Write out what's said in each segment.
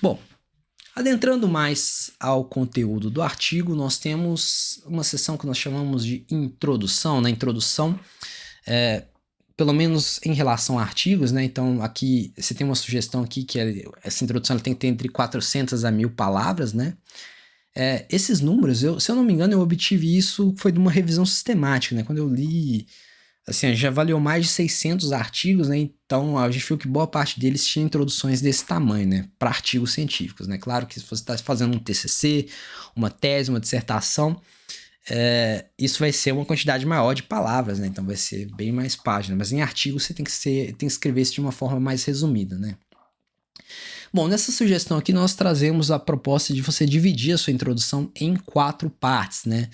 Bom, adentrando mais ao conteúdo do artigo, nós temos uma seção que nós chamamos de introdução. Na introdução, pelo menos em relação a artigos, né? Então, aqui você tem uma sugestão aqui que essa introdução ela tem que ter entre 400 a 1000 palavras, né? Esses números, se eu não me engano, eu obtive isso, foi de uma revisão sistemática, né? Quando eu li, assim, já avaliou mais de 600 artigos, né? Então, a gente viu que boa parte deles tinha introduções desse tamanho, né? Para artigos científicos, né? Claro que se você está fazendo um TCC, uma tese, uma dissertação, isso vai ser uma quantidade maior de palavras, né? Então, vai ser bem mais páginas. Mas em artigos, você tem que escrever isso de uma forma mais resumida, né? Bom, nessa sugestão aqui nós trazemos a proposta de você dividir a sua introdução em 4 partes, né?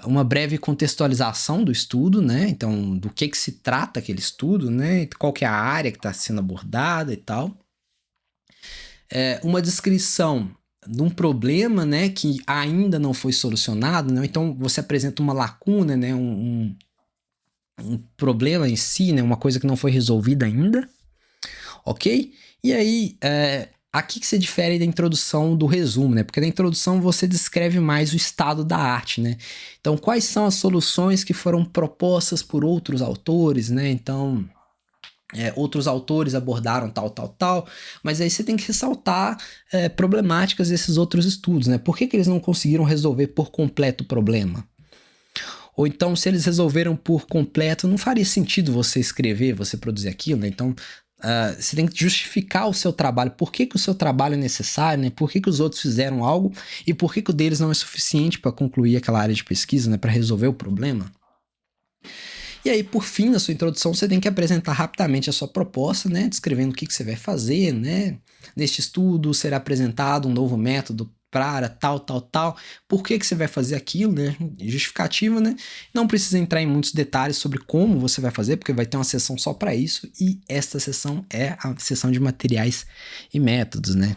Uma breve contextualização do estudo, né? Então, do que se trata aquele estudo, né? Qual que é a área que está sendo abordada e tal. Uma descrição de um problema, né? Que ainda não foi solucionado, né? Então, você apresenta uma lacuna, né? Um problema em si, né? Uma coisa que não foi resolvida ainda, ok? E aí, aqui que se difere da introdução do resumo, né? Porque na introdução você descreve mais o estado da arte, né? Então, quais são as soluções que foram propostas por outros autores, né? Então, outros autores abordaram tal, mas aí você tem que ressaltar problemáticas desses outros estudos, né? Por que eles não conseguiram resolver por completo o problema? Ou então, se eles resolveram por completo, não faria sentido você escrever, você produzir aquilo, né? Então, você tem que justificar o seu trabalho, por que o seu trabalho é necessário, né? Por que os outros fizeram algo e por que o deles não é suficiente para concluir aquela área de pesquisa, né? Para resolver o problema. E aí, por fim, na sua introdução, você tem que apresentar rapidamente a sua proposta, né? Descrevendo o que você vai fazer, né? Neste estudo será apresentado um novo método para tal. Por que você vai fazer aquilo, né? Justificativa, né? Não precisa entrar em muitos detalhes sobre como você vai fazer, porque vai ter uma seção só para isso, e esta seção é a seção de materiais e métodos, né?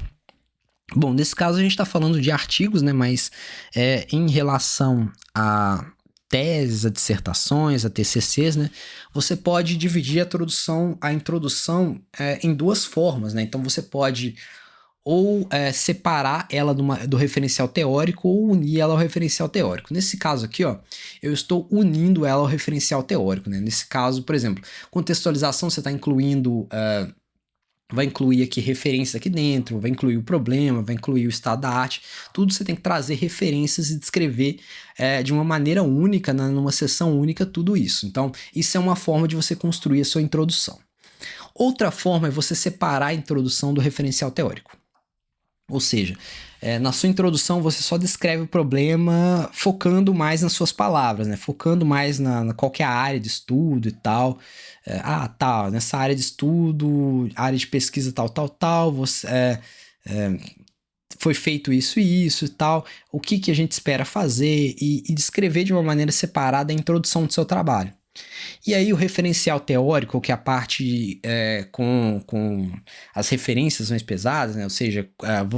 Bom, nesse caso a gente está falando de artigos, né? Mas em relação a teses, a dissertações, a TCCs, né? Você pode dividir a introdução em 2 formas, né? Então você pode ou separar ela do referencial teórico ou unir ela ao referencial teórico. Nesse caso aqui, ó, eu estou unindo ela ao referencial teórico, né? Nesse caso, por exemplo, contextualização você está incluindo, vai incluir aqui referências aqui dentro, vai incluir o problema, vai incluir o estado da arte, tudo você tem que trazer referências e descrever de uma maneira única, numa sessão única, tudo isso. Então, isso é uma forma de você construir a sua introdução. Outra forma é você separar a introdução do referencial teórico. Ou seja, na sua introdução você só descreve o problema focando mais nas suas palavras, né? Focando mais na qual que é a área de estudo e tal. Nessa área de estudo, área de pesquisa tal, foi feito isso e isso e tal, o que a gente espera fazer e descrever de uma maneira separada a introdução do seu trabalho. E aí o referencial teórico, que é a parte com as referências mais pesadas, né? Ou seja,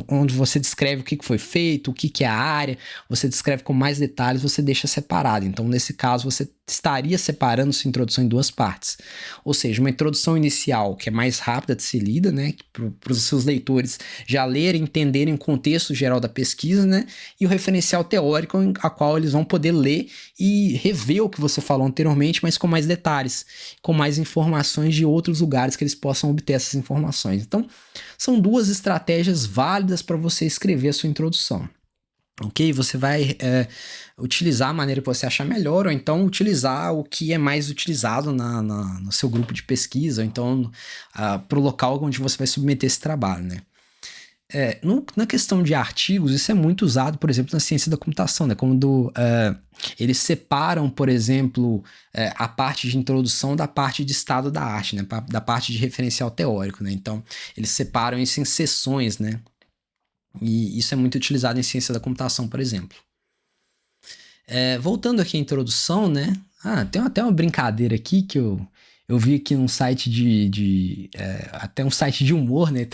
onde você descreve o que foi feito, o que é a área, você descreve com mais detalhes, você deixa separado. Então, nesse caso, você estaria separando sua introdução em 2 partes. Ou seja, uma introdução inicial, que é mais rápida de ser lida, né? Para os seus leitores já lerem, entenderem o contexto geral da pesquisa, né? E o referencial teórico, a qual eles vão poder ler e rever o que você falou anteriormente, mas com mais detalhes, com mais informações de outros lugares que eles possam obter essas informações. Então, são 2 estratégias válidas para você escrever a sua introdução. Ok? Você vai utilizar a maneira que você achar melhor, ou então utilizar o que é mais utilizado no seu grupo de pesquisa, ou então para o local onde você vai submeter esse trabalho, né? Na questão de artigos, isso é muito usado, por exemplo, na ciência da computação, né? Quando eles separam, por exemplo, a parte de introdução da parte de estado da arte, né? Da parte de referencial teórico, né? Então, eles separam isso em seções, né? E isso é muito utilizado em ciência da computação, por exemplo. Voltando aqui à introdução, né? Tem até uma brincadeira aqui que eu vi aqui num site até um site de humor, né?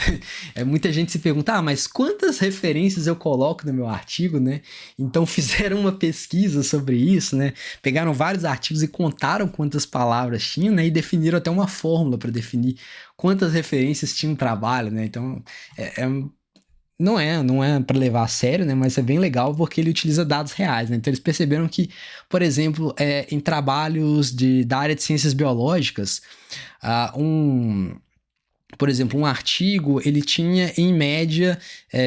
Muita gente se pergunta, mas quantas referências eu coloco no meu artigo, né? Então fizeram uma pesquisa sobre isso, né? Pegaram vários artigos e contaram quantas palavras tinham, né? E definiram até uma fórmula para definir quantas referências tinha um trabalho, né? Então não é para levar a sério, né? Mas é bem legal porque ele utiliza dados reais, né? Então eles perceberam que, por exemplo, em trabalhos da área de ciências biológicas, ah, por exemplo, um artigo, ele tinha, em média,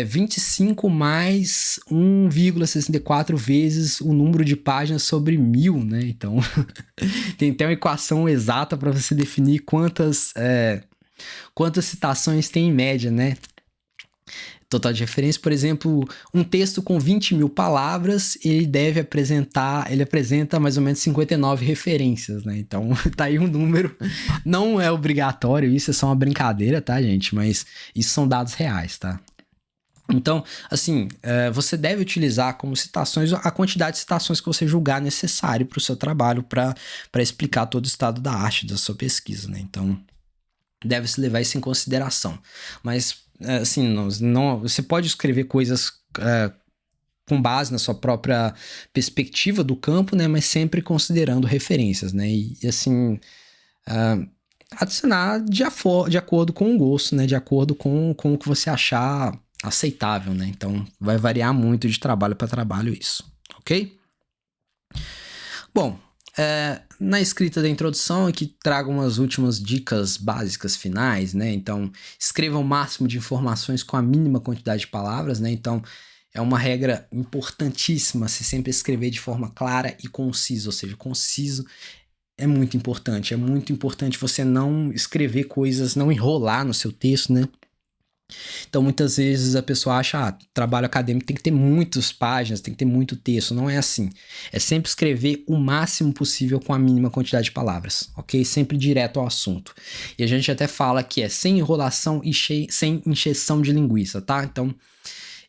25 mais 1,64 vezes o número de páginas sobre 1000, né? Então, tem até uma equação exata para você definir quantas citações tem em média, né? Total de referência, por exemplo, um texto com 20 mil palavras, ele apresenta mais ou menos 59 referências, né? Então, tá aí um número, não é obrigatório, isso é só uma brincadeira, tá, gente? Mas isso são dados reais, tá? Então, assim, você deve utilizar como citações a quantidade de citações que você julgar necessário para o seu trabalho, para explicar todo o estado da arte da sua pesquisa, né? Então, deve-se levar isso em consideração. Mas, assim, não, você pode escrever coisas com base na sua própria perspectiva do campo, né? Mas sempre considerando referências, né? E assim, adicionar de acordo com o gosto, né? De acordo com o que você achar aceitável, né? Então, vai variar muito de trabalho para trabalho isso, ok? Bom, na escrita da introdução aqui trago umas últimas dicas básicas finais, né? Então, escreva o máximo de informações com a mínima quantidade de palavras, né? Então, é uma regra importantíssima se sempre escrever de forma clara e concisa, ou seja, conciso é muito importante. É muito importante você não escrever coisas, não enrolar no seu texto, né? Então, muitas vezes a pessoa acha, trabalho acadêmico tem que ter muitas páginas, tem que ter muito texto. Não é assim. É sempre escrever o máximo possível com a mínima quantidade de palavras, ok? Sempre direto ao assunto. E a gente até fala que é sem enrolação e sem encheção de linguiça, tá? Então,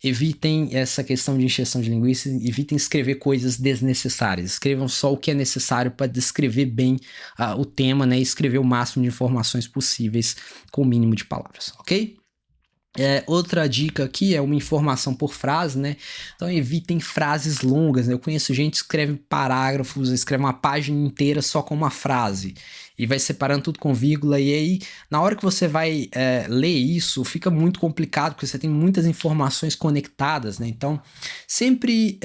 evitem essa questão de encheção de linguiça, evitem escrever coisas desnecessárias. Escrevam só o que é necessário para descrever bem o tema, né? E escrever o máximo de informações possíveis com o mínimo de palavras, ok? Outra dica aqui é uma informação por frase, né? Então evitem frases longas, né? Eu conheço gente que escreve parágrafos, escreve uma página inteira só com uma frase e vai separando tudo com vírgula, e aí na hora que você vai ler isso, fica muito complicado, porque você tem muitas informações conectadas, né? Então sempre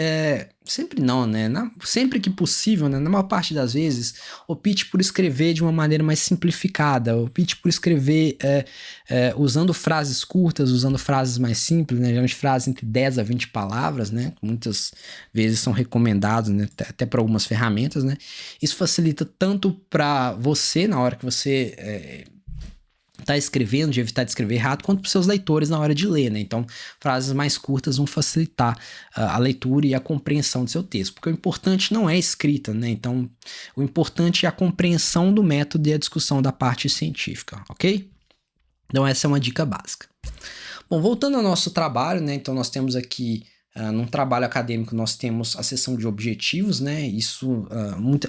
não, né? Sempre que possível, né? Na maior parte das vezes, opte por escrever de uma maneira mais simplificada, opte por escrever usando frases curtas, usando frases mais simples, né? Geralmente frases entre 10 a 20 palavras, né? Muitas vezes são recomendados, né? Até para algumas ferramentas, né? Isso facilita tanto para você, na hora que você tá escrevendo, de evitar de escrever errado, quanto para os seus leitores na hora de ler, né? Então, frases mais curtas vão facilitar a leitura e a compreensão do seu texto, porque o importante não é a escrita, né? Então, o importante é a compreensão do método e a discussão da parte científica, ok? Então, essa é uma dica básica. Bom, voltando ao nosso trabalho, né? Então, nós temos aqui num trabalho acadêmico nós temos a seção de objetivos, né?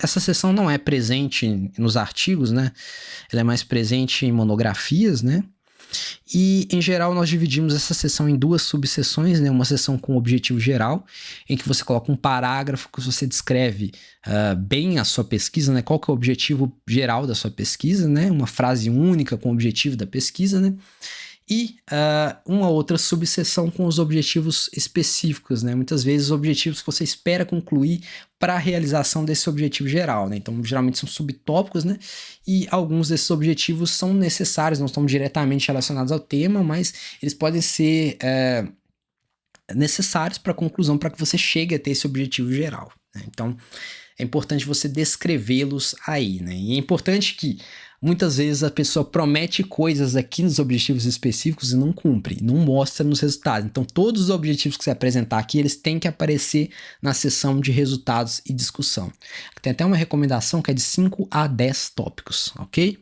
Essa seção não é presente nos artigos, né? Ela é mais presente em monografias, né? E, em geral, nós dividimos essa seção em duas subseções, né? Uma seção com objetivo geral, em que você coloca um parágrafo que você descreve bem a sua pesquisa, né? Qual que é o objetivo geral da sua pesquisa, né? Uma frase única com o objetivo da pesquisa, né? E uma outra subseção com os objetivos específicos, né? Muitas vezes os objetivos que você espera concluir para a realização desse objetivo geral, né? Então, geralmente são subtópicos, né? E alguns desses objetivos são necessários, não estão diretamente relacionados ao tema, mas eles podem ser necessários para a conclusão, para que você chegue a ter esse objetivo geral, né? Então, é importante você descrevê-los aí, né? E é importante que muitas vezes a pessoa promete coisas aqui nos objetivos específicos e não cumpre, não mostra nos resultados. Então, todos os objetivos que você apresentar aqui, eles têm que aparecer na seção de resultados e discussão. Tem até uma recomendação que é de 5 a 10 tópicos, ok?